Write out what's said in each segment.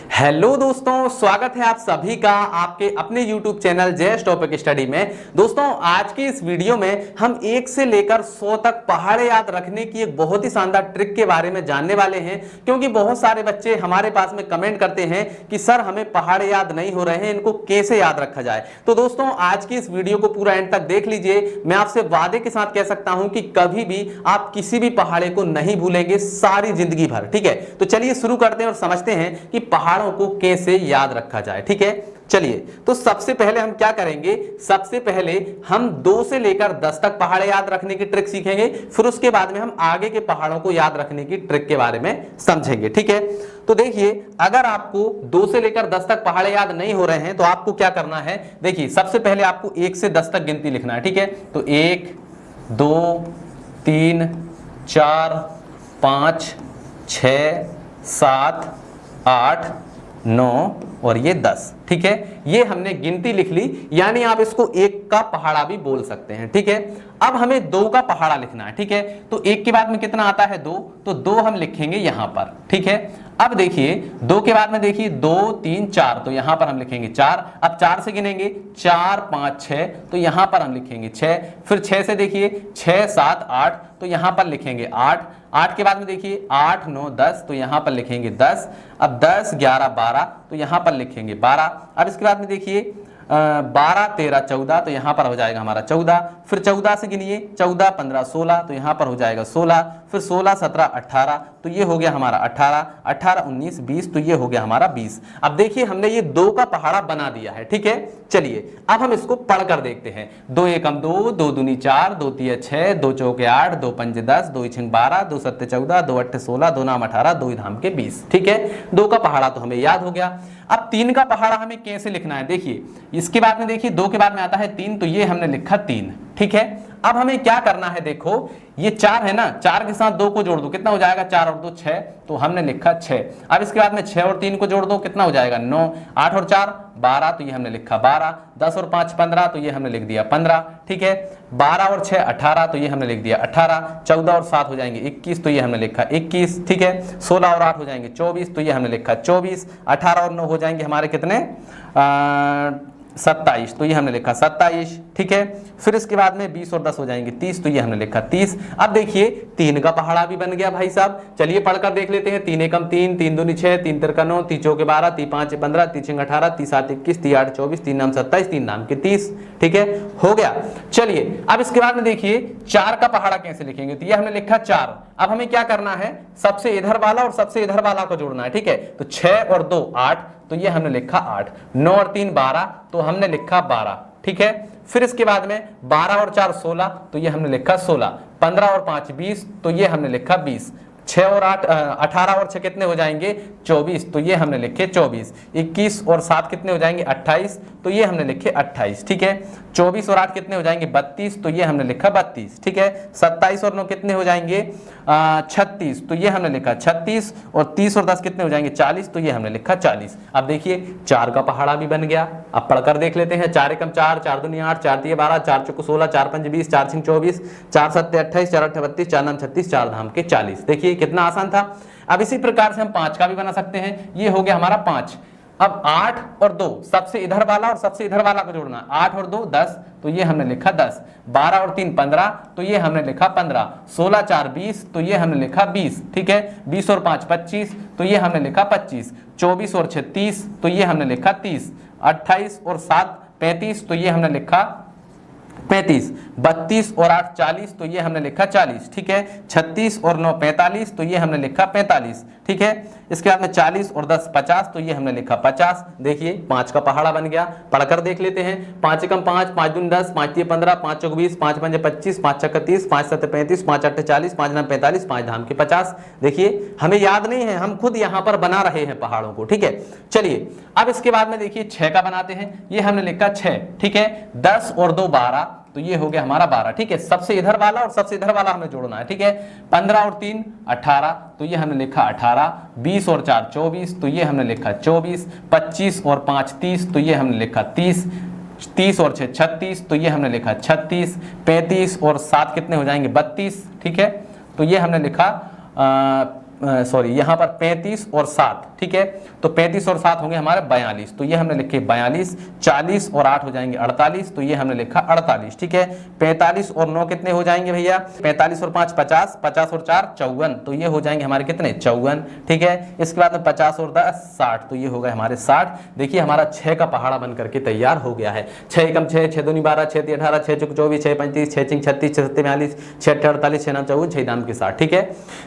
Hello दोस्तों, स्वागत है आप सभी का आपके अपने YouTube channel Jayesh topic study में। दोस्तों, आज की इस वीडियो में हम 1 से लेकर 100 तक पहाड़े याद रखने की एक बहुत ही शानदार ट्रिक के बारे में जानने वाले हैं, क्योंकि बहुत सारे बच्चे हमारे पास में कमेंट करते हैं कि सर हमें पहाड़े याद नहीं हो रहे हैं, इनको कैसे याद रखा जाए। तो दोस्तों, आज की इस वीडियो को पूरा एंड तक देख लीजिए। मैं आपसे वादे के साथ कह सकता हूं कि कभी भी आप किसी भी पहाड़े को नहीं भूलेंगे सारी जिंदगी भर। ठीक है, तो चलिए शुरू करते हैं और समझते हैं कि पहाड़ों को कैसे याद रखा जाए। ठीक है, चलिए तो सबसे पहले हम क्या करेंगे, सबसे पहले हम 2 से लेकर 10 तक पहाड़े याद रखने की ट्रिक सीखेंगे, फिर उसके बाद में हम आगे के पहाड़ों को याद रखने की ट्रिक के बारे में समझेंगे। ठीक है, तो देखिए, अगर आपको 2 से लेकर 10 तक पहाड़े याद नहीं हो रहे हैं तो आपको क्या करना है। देखिए, सबसे पहले आपको 1 से 10 तक गिनती लिखना है। ठीक है, तो 1 2 3 4 5 6 7 8 9 और ये 10। ठीक है, ये हमने गिनती लिख ली, यानी आप इसको 1 का पहाड़ा भी बोल सकते हैं। ठीक है, अब हमें 2 का पहाड़ा लिखना है। ठीक है, तो 1 के बाद में कितना आता है 2, तो 2 हम लिखेंगे यहां पर। ठीक है, अब देखिए 2 के बाद में देखिए 2 3 4, तो यहां पर हम लिखेंगे 4। अब 4 से गिनेंगे 4 5 6, तो यहां पर हम लिखेंगे 6। फिर 6 से देखिए 6 7 8, तो यहां पर लिखेंगे 8। 8 के बाद में देखिए 8 9 10, तो यहां पर लिखेंगे 10। अब 10 11 12, तो यहां पर लिखेंगे 12। अब इसके बाद में देखिए 12 13 14, तो यहां पर हो जाएगा हमारा 14। फिर 14 से गिनिए 14 15 16, तो यहां पर हो जाएगा 16। फिर 16 17 18, तो ये हो गया हमारा 18। 18 19 20, तो ये हो गया हमारा 20। अब देखिए, हमने ये 2 का पहाड़ा बना दिया है। ठीक है, चलिए अब हम इसको पढ़कर देखते हैं। 2 एकम 2, 2 दूनी 4, 2 तिया 6, 2 चौके 8, 2 पंजे 10, 2 छिंग 12, 2 सत्ते 14, 2 अट्ठे 16, 2 नाम 18, 2 धाम के 20। ठीक है, 2 का पहाड़ा तो हमें याद हो गया। अब 3 का पहाड़ा हमें कैसे लिखना है, देखिए इसके बाद में देखिए 2 के बाद में आता है 3, तो ये हमने लिखा 3। ठीक है, अब हमें क्या करना है, देखो ये 4 है ना, 4 के साथ 2 को जोड़ दो, कितना हो जाएगा 4 और 2 6, तो हमने लिखा 6। अब इसके बाद में 6 और 3 को जोड़ दो, कितना हो जाएगा 9। 8 और 4 12, तो ये हमने लिखा 12। 10 और 5 15, तो ये हमने लिख दिया 15। ठीक है, 12 और 6 18, तो ये हमने लिख दिया 18। 14 और 7 हो जाएंगे 21, तो ये हमने लिखा 21। ठीक है, 16 और 8 हो जाएंगे 24, तो ये हमने लिखा 24। 18 और 9 हो जाएंगे हमारे कितने 27, तो ये हमने लिखा 27। ठीक है, फिर इसके बाद में 20 और 10 हो जाएंगे 30, तो ये हमने लिखा 30। अब देखिए 3 का पहाड़ा भी बन गया भाई साहब। चलिए पढ़कर देख लेते हैं। 3 एकम 3, 3 दूनी 6, 3 तिरका 9, 3 चौके 12, 3 5 15, 3 6 18, 3 7 21, 3 8 24, 3 नाम 27, 3 नाम के 30। ठीक है, हो गया। चलिए अब इसके बाद में देखिए 4 का पहाड़ा कैसे लिखेंगे, तो ये हमने लिखा 4। अब हमें क्या करना है, सबसे इधर वाला और सबसे इधर वाला को जोड़ना है। ठीक है, तो 6 और 2 8, तो ये हमने लिखा 8। 9 और 3 12, तो हमने लिखा 12। ठीक है, फिर इसके बाद में 12 और 4 16, तो ये हमने लिखा 16। 15 और 5 20, तो ये हमने लिखा 20। 6 और 8 18 और 6 कितने हो जाएंगे 24, तो ये हमने लिखे 24। 21 और 7 कितने हो जाएंगे 28, तो ये हमने लिखे 28। ठीक है, 24 और 8 कितने हो जाएंगे 32, तो ये हमने लिखा 32। ठीक है, 27 और 9 कितने हो जाएंगे 36, तो ये हमने लिखा 36। और 30 और 10 कितने हो जाएंगे 40, तो ये हमने लिखा 40। अब देखिए 4 का पहाड़ा भी बन गया। अब पढ़कर देख लेते हैं। 4 एकम 4, 4 दूनी 8, 4 तिया 12, 4 चौको 16, 4 पंजे 20, 4 छिंग 24, 4 सत्ते 28, 4 अट्ठे 32, 4 नाम 36, 4 धाम के 40। देखिए कितना आसान था। अब इसी प्रकार से हम 5 का भी बना सकते हैं। ये हो गया हमारा 5। अब 8 और 2, सबसे इधर वाला और सबसे इधर वाला को जोड़ना। 8 और 2 10, तो ये हमने लिखा 10। 12 और 3 15, तो ये हमने लिखा 15। 16 4 20, तो ये हमने लिखा 20। ठीक है, 20 और 5 25, तो ये हमने लिखा 25। 24 और 6 30, तो ये हमने लिखा 30। 28 और 7 35, तो ये हमने लिखा 35। 32 और 8 40, तो ये हमने लिखा 40। ठीक है, 36 और 9 45, तो ये हमने लिखा 45। ठीक है, इसके बाद में 40 और 10 50, तो ये हमने लिखा 50। देखिए 5 का पहाड़ा बन गया। पढ़कर देख लेते हैं। 5 एकम 5, 5 दूनी 10, 5 तिया 15, 5 चौक 20, 5 पंजे 25, 5 छक्का 30, 5 सत्ते 35, 5 अट्ठे 40, 5 नाम 45, 5 धाम के 50। देखिए हमें याद नहीं है, हम खुद यहाँ पर बना रहे हैं पहाड़ों को। ठीक है, चलिए अब इसके बाद में देखिए 6 का बनाते हैं। ये हमने लिखा 6। ठीक है, 10 और 2 12, तो ये हो गया हमारा 12। ठीक है, सबसे इधर वाला और सबसे इधर वाला हमें जोड़ना है। ठीक है, 15 और 3 18, तो ये हमने लिखा 18। 20 और 4 24, तो ये हमने लिखा 24। 25 और 5 30, तो ये हमने लिखा 30। 30 और 6 36, तो ये हमने लिखा 36। 35 और 7 कितने हो जाएंगे 32। ठीक है, तो ये हमने लिखा सॉरी यहाँ पर 35 और 7, ठीक है, तो 35 और 7 होंगे हमारे 42, तो ये हमने लिखे 42, 40 और 8 हो जाएंगे 48, तो ये हमने लिखा 48, ठीक है। 45 और 9 कितने हो जाएंगे भैया, 45 और 5 50, 50 और 4 54, तो ये हो जाएंगे हमारे कितने 54, ठीक है। इसके बाद में 50 और 10 60, तो ये हो गए हमारे 60। देखिए हमारा 6 का पहाड़ा बन करके तैयार हो गया है। 6 एकम 6, 6 दूनी 12, 6 तीन 18, 6 चौक 24, 6 35, 6 चिंग 36, 6 सत्ते 42, 6 अट्ठे 48, 6 नाम 54, 6 दाम के 60, ठीक है।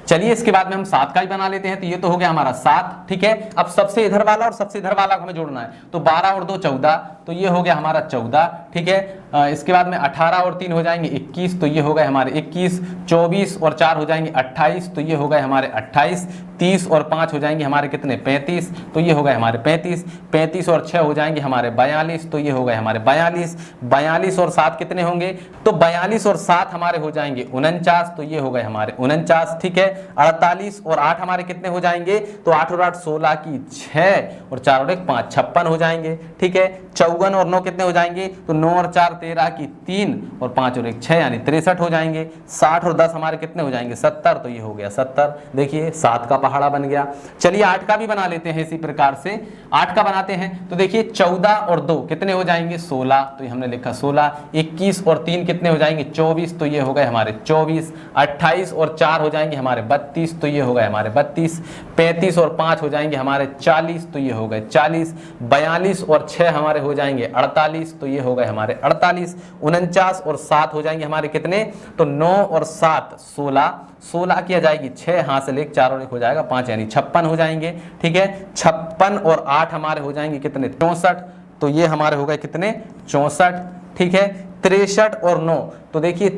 चलिए इसके बाद में हम 7 का ही बना लेते हैं, तो ये तो हो गया हमारा 7, ठीक है। अब सबसे इधर वाला और सबसे इधर वाला हमें जोड़ना है, तो 12 और 2 14, तो ये हो गया हमारा 14, ठीक है। इसके बाद में 18 और 3 हो जाएंगे 21, तो ये हो गए हमारे 21, 24 और 4 हो जाएंगे 28, तो ये हो गए हमारे 28, 30 और 5 हो जाएंगे हमारे कितने 35, तो ये हो गए हमारे 35, 35 और 6 हो जाएंगे हमारे 42, तो ये हो गए हमारे 42, 42 और 7 कितने होंगे, तो 42 और 7 हमारे हो जाएंगे 49, तो ये हो गए हमारे 49, ठीक है। 48 और 8 हमारे कितने हो जाएंगे, तो 8 और 8 16 की 6 और 4 और 1 5 56 हो जाएंगे, ठीक है। 54 और 9 कितने हो जाएंगे, तो 9 और 4 13 की 3 और 5 और 1 6 यानी 63 हो जाएंगे। 60 और 10 हमारे कितने हो जाएंगे 70, तो ये हो गया 70। देखिए 7 का पहाड़ा बन गया। चलिए 8 का भी बना लेते हैं इसी प्रकार से। 8 का बनाते हैं तो देखिए 14 और 2 कितने हो जाएंगे 16, तो ये हमने लिखा 16। 21 और 3 कितने हो जाएंगे 24, तो ये हो गए हमारे 24। 28 और 4 हो जाएंगे हमारे 32, तो ये हो गए हमारे 32। 35 और 5 हो जाएंगे हमारे 40, तो ये हो गए 40। 42 और 6 हमारे हो जाएंगे 48, तो ये हो गए हमारे 48। 49 और 7 हो जाएंगे हमारे कितने, तो 9 और 7 16, 16 किया जाएगी 6, हाथ से लेकर 4 और 1 हो जाएगा 5 यानी 56 हो जाएंगे, ठीक है। 56 और 8 हमारे हो जाएंगे कितने 64, तो ये हमारे हो गए कितने 64, ठीक है। 63 और 9, तो देखिए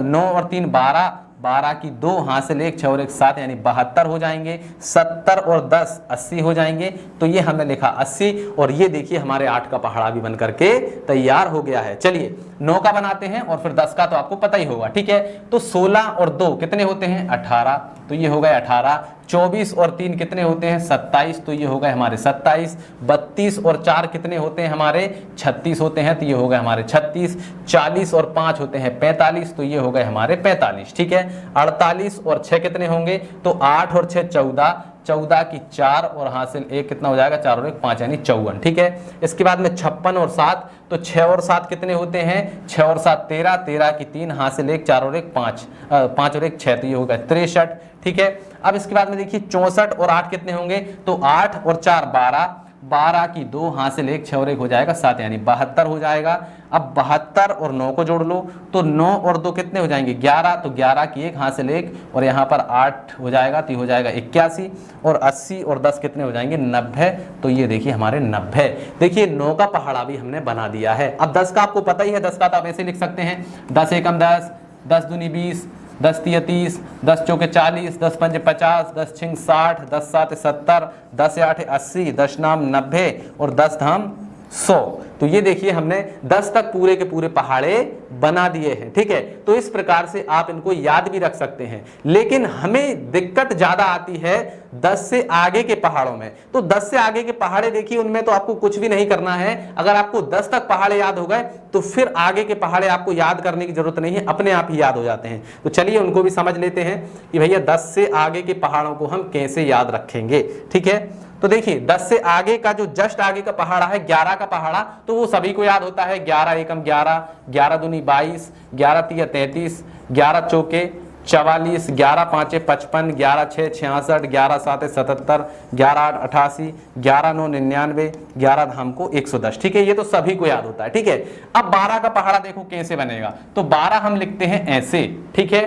9 और 3 12, 12 की 2 हाथ से लेकर 6 और 1 7 यानी 72 हो जाएंगे। 70 और 10 80 हो जाएंगे, तो ये हमने लिखा 80। और ये देखिए हमारे 8 का पहाड़ा भी बन करके तैयार हो गया है। चलिए 9 का बनाते हैं और फिर 10 का तो आपको पता ही होगा, ठीक है। तो 16 और 2 कितने होते हैं 18, तो ये हो गए 18। 24 और 3 कितने होते हैं 27, तो ये हो गए हमारे 27। 32 और 4 कितने होते हैं हमारे 36 होते हैं, तो ये हो गए हमारे 36। 40 और 5 होते हैं 45, तो ये हो गए हमारे 45, ठीक है। 48 और 6 कितने होंगे, तो 8 और 6 14, 14 की 4 और हासिल 1 कितना हो जाएगा 4 और 1 5 यानी 54, ठीक है। इसके बाद में 56 और 7, तो 6 और 7 कितने होते हैं 6 और 7 13, 13 की 3 हासिल 1 4 और 1 5, 5 और 1 6, तो ये होगा 63, ठीक है। अब इसके बाद में देखिए 64 और 8 कितने होंगे, तो 8 और 4 12, 12 की 2 हासिल 1 6 और 1 हो जाएगा 7 यानी 72 हो जाएगा। अब 72 और 9 को जोड़ लो, तो 9 और 2 कितने हो जाएंगे 11, तो 11 की 1 हासिल 1 और यहाँ पर 8 हो जाएगा, तो ये हो जाएगा 81। और 80 और 10 कितने हो जाएंगे 90, तो ये देखिए हमारे 90। देखिए 9 का पहाड़ा भी हमने बना दिया है। अब 10 का आपको पता ही है, 10 का तो आप ऐसे लिख सकते हैं 10 एकम 10, 10 दूनी 20, 10 तिया 30, 10 चौके 40, 10 पंजे 50, 10 छिंग 60, 10 सात 70, 10 आठ 80, 10 नाम 90 और 10 धाम 100। तो ये देखिए हमने 10 तक पूरे के पूरे पहाड़े बना दिए हैं, ठीक है। तो इस प्रकार से आप इनको याद भी रख सकते हैं, लेकिन हमें दिक्कत ज्यादा आती है 10 से आगे के पहाड़ों में। तो 10 से आगे के पहाड़े देखिए उनमें तो आपको कुछ भी नहीं करना है। अगर आपको 10 तक पहाड़े याद हो गए तो फिर आगे के पहाड़े आपको याद करने की जरूरत नहीं है, अपने आप ही याद हो जाते हैं। तो चलिए उनको भी समझ लेते हैं कि भैया 10 से आगे के पहाड़ों को हम कैसे याद रखेंगे, ठीक है। तो देखिए 10 से आगे का जो जस्ट आगे का पहाड़ा है 11 का पहाड़ा, तो वो सभी को याद होता है 11 एकम 11, 11 दूनी 22, 11 तिया 33, 11 चौके 44, 11 पाँचे 55, 11 छः 66, 11 सात 77, 11 आठ 88, 11 नौ 99, 11 धाम को 110, ठीक है। ये तो सभी को याद होता है, ठीक है। अब 12 का पहाड़ा देखो कैसे बनेगा, तो 12 हम लिखते हैं ऐसे, ठीक है।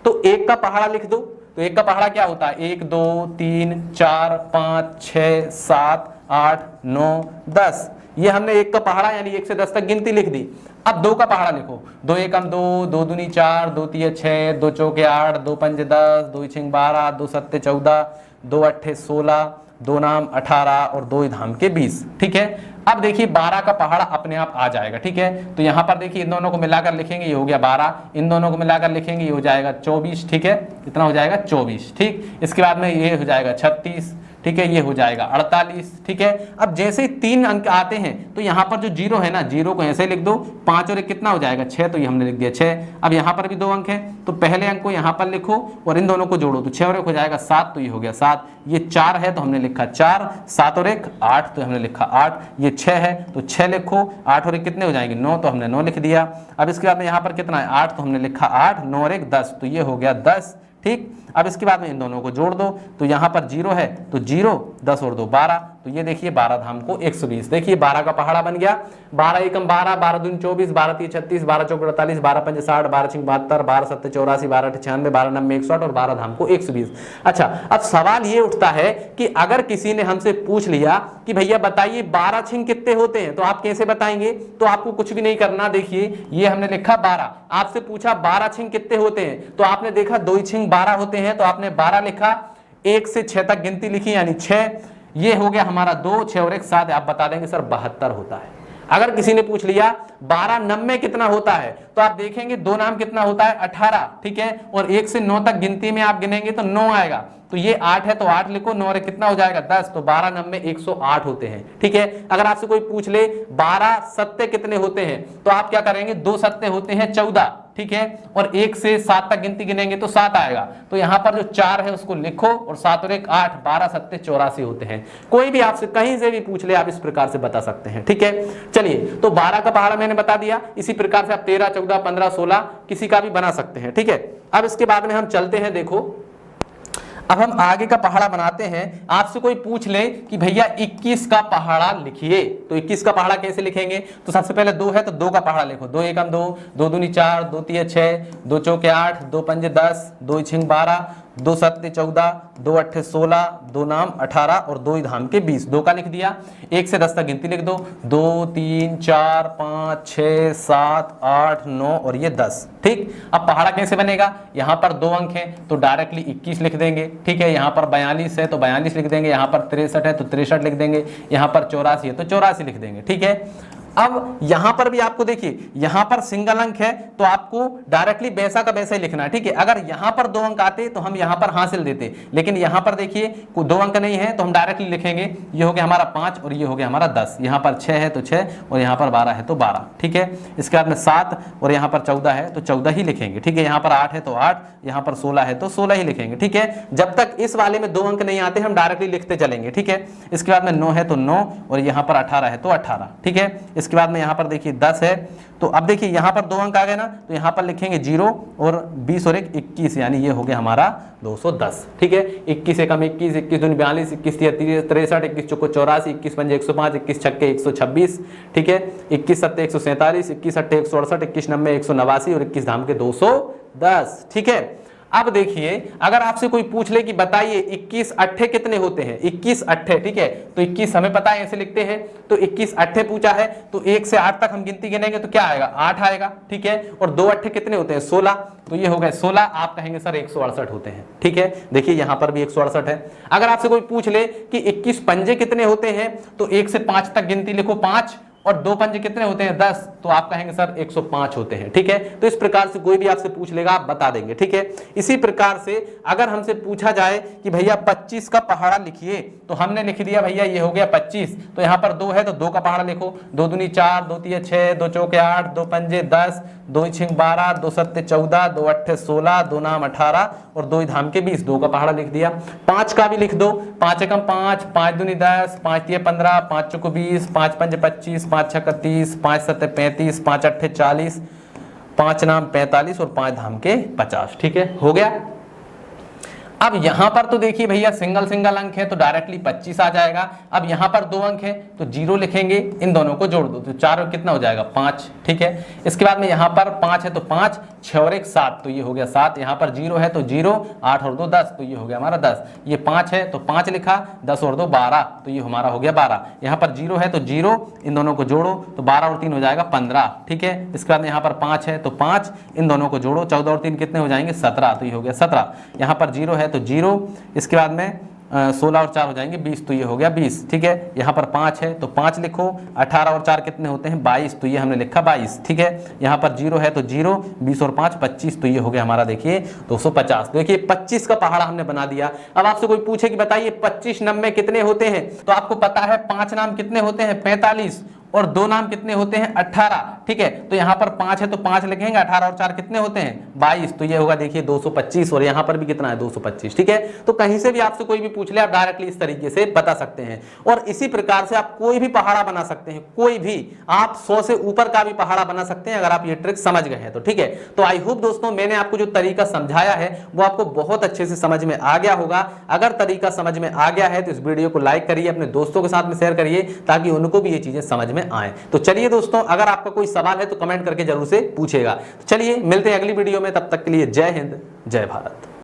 तो 1 का पहाड़ा लिख दो, तो 1 का पहाड़ा क्या होता है 1 2 3 4 5 6 7 8 9 10। ये हमने 1 का पहाड़ा यानी 1 से 10 तक गिनती लिख दी। अब 2 का पहाड़ा लिखो, 2 एकम 2, 2 दूनी 4, 2 तिया 6, 2 चौके 8, 2 पंजे 10, 2 छिंग 12, 2 सत्ते 14, 2 अट्ठे 16, 2 नाम 18 और 2 धाम के 20, ठीक है। अब देखिए 12 का पहाड़ा अपने आप आ जाएगा, ठीक है। तो यहाँ पर देखिए इन दोनों को मिलाकर लिखेंगे, ये हो गया 12, इन दोनों को मिलाकर लिखेंगे, ये हो जाएगा 24, ठीक है। इतना हो जाएगा 24, ठीक। इसके बाद में ये हो जाएगा 36, ठीक है, ये हो जाएगा 48, ठीक है। अब जैसे ही 3 अंक आते हैं तो यहाँ पर जो 0 है ना, 0 को ऐसे लिख दो, 5 और 1 कितना हो जाएगा 6, तो ये हमने लिख दिया 6। अब यहाँ पर भी 2 अंक है तो पहले अंक को यहाँ पर लिखो और इन दोनों को जोड़ो, तो 6 और 1 हो जाएगा 7, तो ये हो गया 7। ये 4 है तो हमने लिखा 4, 7 और 1 8, तो हमने लिखा 8। ये 6 है तो 6 लिखो, 8 और 1 कितने हो जाएंगे 9, तो हमने 9 लिख दिया। अब इसके बाद में यहाँ पर कितना है 8, तो हमने लिखा 8, 9 और 1 10, तो ये हो गया 10, ठीक। अब इसके बाद में इन दोनों को जोड़ दो, तो यहाँ पर 0 है तो 0, 10 और 2 12, तो ये देखिए 12 धाम को 120, देखिए 12 का पहाड़ा बन गया। 12 एकम 12, 12 दूनी 24, 12 तीन 36, 12 चौक 48, 12 पंच 60, 12 छिंग 72, 12 सत्ते 84, 12 अट्ठे 96, 12 नब्बे 160 और 12 धाम को 120। अच्छा, अब सवाल ये उठता है कि अगर किसी ने हमसे पूछ लिया कि भैया बताइए 12 छिंग कितने होते हैं, तो आप कैसे बताएंगे? तो आपको कुछ भी नहीं करना, देखिए ये हमने लिखा 12, आपसे पूछा 12 छिंग कितने होते हैं, तो आपने देखा 2 छिंग 12 होते हैं, तो आपने 12 लिखा, 1 से 6 तक गिनती लिखी यानी 6, ये हो गया हमारा 2, 6 और 1 7, आप बता देंगे सर 72 होता है। अगर किसी ने पूछ लिया 12 नब्बे कितना होता है, तो आप देखेंगे 2 नाम कितना होता है 18, ठीक है, और 1 से 9 तक गिनती में आप गिनेंगे तो 9 आएगा, तो ये 8 है तो 8 लिखो, 9 और 1 कितना हो जाएगा 10, तो 12 नब्बे 108 होते हैं, ठीक है। अगर आपसे कोई पूछ ले 12 सत्ते कितने होते हैं, तो आप क्या करेंगे, 2 सत्ते होते हैं 14, ठीक है, और 1 से 7 तक गिनती गिनेंगे तो 7 आएगा, तो यहाँ पर जो 4 है उसको लिखो और 7 और 1 8, 12 सत्ते 84 होते हैं। कोई भी आपसे कहीं से भी पूछ ले आप इस प्रकार से बता सकते हैं, ठीक है। चलिए, तो 12 का पहाड़ा मैंने बता दिया, इसी प्रकार से आप 13 14 15 16 किसी का भी बना सकते हैं, ठीक है। अब इसके बाद में हम चलते हैं, देखो अब हम आगे का पहाड़ा बनाते हैं। आपसे कोई पूछ ले कि भैया 21 का पहाड़ा लिखिए, तो 21 का पहाड़ा कैसे लिखेंगे, तो सबसे पहले 2 है तो 2 का पहाड़ा लिखो, 2 एकम 2, 2 दूनी 4, 2 तीन 6, 2 चौके 8, 2 पंजे 10, 2 छिंग 12, 2 सत्ते 14, 2 अट्ठे 16, 2 नाम 18 और 2 धाम के 20, 2 का लिख दिया। 1 से 10 तक गिनती लिख दो, 2 3 4 5 6 7 8 9 और ये 10, ठीक। अब पहाड़ा कैसे बनेगा, यहाँ पर 2 अंक हैं तो डायरेक्टली 21 लिख देंगे, ठीक है। यहाँ पर 42 है तो 42 लिख देंगे, यहाँ पर 63 है तो 63 लिख देंगे, यहाँ पर 84 है तो 84 लिख देंगे, ठीक है। अब यहां पर भी आपको देखिए, यहां पर सिंगल अंक है तो आपको डायरेक्टली वैसा का वैसा ही लिखना है, ठीक है। अगर यहां पर 2 अंक आते तो हम यहां पर हासिल देते, लेकिन यहां पर देखिए 2 अंक नहीं है तो हम डायरेक्टली लिखेंगे, ये हो गया हमारा 5 और ये हो गया हमारा 10, यहां पर 6 है तो 6 और यहां पर 12 है तो 12, ठीक है। इसके बाद में 7 और यहां पर 14 है तो 14 ही लिखेंगे, ठीक है। यहां पर 8 है तो 8, यहां पर 16 है तो 16 ही लिखेंगे, ठीक है। जब तक इस वाले में 2 अंक नहीं आते हम डायरेक्टली लिखते चलेंगे, ठीक है। इसके बाद में 9 है तो 9 और यहां पर 18 है तो 18, ठीक है। इसके बाद में यहाँ पर देखिए 10 है, तो अब देखिए यहाँ पर 2 अंक आ गए ना, तो यहाँ पर लिखेंगे 0 और 20 और 1 21, यानी ये हो गया हमारा 210, ठीक है। 21 एकम 21, 21 दूनी 42, 21 तिया 63, 21 चौको 84, 21 पंजे 105, 21 छक्के 126, ठीक है। 21 सत्ते 147, 21 अट्ठे 168, 21 नब्बे 189 और 21 धाम के 210, ठीक है। अब देखिए, अगर आपसे कोई पूछ ले कि बताइए 21 अट्ठे कितने होते हैं, 21 अट्ठे, ठीक है, तो 21 हमें पता है ऐसे लिखते हैं, तो 21 अट्ठे पूछा है तो 1 से 8 तक हम गिनती गिनेंगे तो क्या आएगा 8 आएगा, ठीक है। और 2 अट्ठे कितने होते हैं 16, तो ये हो गए 16, आप कहेंगे सर 168 होते हैं, ठीक है। देखिए यहाँ पर भी 168 है। अगर आपसे कोई पूछ ले कि 21 पंजे कितने होते हैं, तो 1 से 5 तक गिनती लिखो 5 और 2 पंजे कितने होते हैं 10, तो आप कहेंगे सर 105 होते हैं, ठीक है। तो इस प्रकार से कोई भी आपसे पूछ लेगा आप बता देंगे, ठीक है। इसी प्रकार से अगर हमसे पूछा जाए कि भैया 25 का पहाड़ा लिखिए, तो हमने लिख दिया भैया ये हो गया 25, तो यहाँ पर 2 है तो 2 का पहाड़ा लिखो, 2 दूनी 4, 2 तीन 6, 2 चौके 8, 2 पंजे 10, 2 छिंग 12, 2 सत्ते 14, 2 अट्ठे 16, 2 नाम 18 और 2 धाम के 20, 2 का पहाड़ा लिख दिया। 5 का भी लिख दो, 5 एकम 5, 5 दूनी 10, 5 तीन 15, 5 चौको 20, 5 पंजे 25, 5 छक्का 30, 5 सत्ते 35, 5 अट्ठे 40, 5 नाम 45 और 5 धाम के 50, ठीक है, हो गया। अब यहां पर तो देखिए भैया सिंगल सिंगल अंक है तो डायरेक्टली 25 आ जाएगा। अब यहां पर 2 अंक है तो 0 लिखेंगे, इन दोनों को जोड़ दो तो 4 और कितना हो जाएगा 5, ठीक है। इसके बाद में यहां पर 5 है तो 5, 6 और 1 7, तो ये हो गया 7। यहां पर 0 है तो 0, 8 और 2 10, तो ये हो गया हमारा 10। ये 5 है तो 5 लिखा, 10 और 2 12, तो ये हमारा हो गया 12। यहां पर 0 है तो 0, इन दोनों को जोड़ो तो 12 और 3 हो जाएगा 15, ठीक है। इसके बाद में यहाँ पर 5 है तो 5, इन दोनों को जोड़ो, 14 और 3 कितने हो जाएंगे 17, तो ये हो गया 17। यहाँ पर 0 है तो 0, इसके बाद में 16 और 4 हो जाएंगे 20, तो ये हो गया 20। ठीक है, यहाँ पर 5 है तो 5 लिखो। 18 और 4 कितने होते हैं 22, तो ये हमने लिखा 22। ठीक है, यहाँ पर 0 है तो 0, 20 और 5 25, तो ये हो गया हमारा देखिए 250। देखिए 25 का पहाड़ा हमने बना दिया। अब आपसे कोई पूछे कि बताइए 25 नाम में कितने होते हैं, तो आपको पता है 5 नाम कितने होते हैं 45 और 2 नाम कितने होते हैं 18। ठीक है, तो यहाँ पर 5 है तो 5 लिखेंगे, 18 और 4 कितने होते हैं 22, तो ये होगा देखिए 225। और यहाँ पर भी कितना है 225। ठीक है, तो कहीं से भी आपसे कोई भी पूछ ले आप डायरेक्टली इस तरीके से बता सकते हैं। और इसी प्रकार से आप कोई भी पहाड़ा बना सकते हैं, कोई भी आप 100 से ऊपर का भी पहाड़ा बना सकते हैं अगर आप ये ट्रिक समझ गए हैं तो। ठीक है, तो आई होप दोस्तों मैंने आपको जो तरीका समझाया है वो आपको बहुत अच्छे से समझ में आ गया होगा। अगर तरीका समझ में आ गया है तो इस वीडियो को लाइक करिए, अपने दोस्तों के साथ में शेयर करिए ताकि उनको भी ये चीजें समझ में आए। तो चलिए दोस्तों, अगर आपका कोई सवाल है तो कमेंट करके जरूर से पूछेगा। तो चलिए मिलते हैं अगली वीडियो में, तब तक के लिए जय हिंद जय भारत।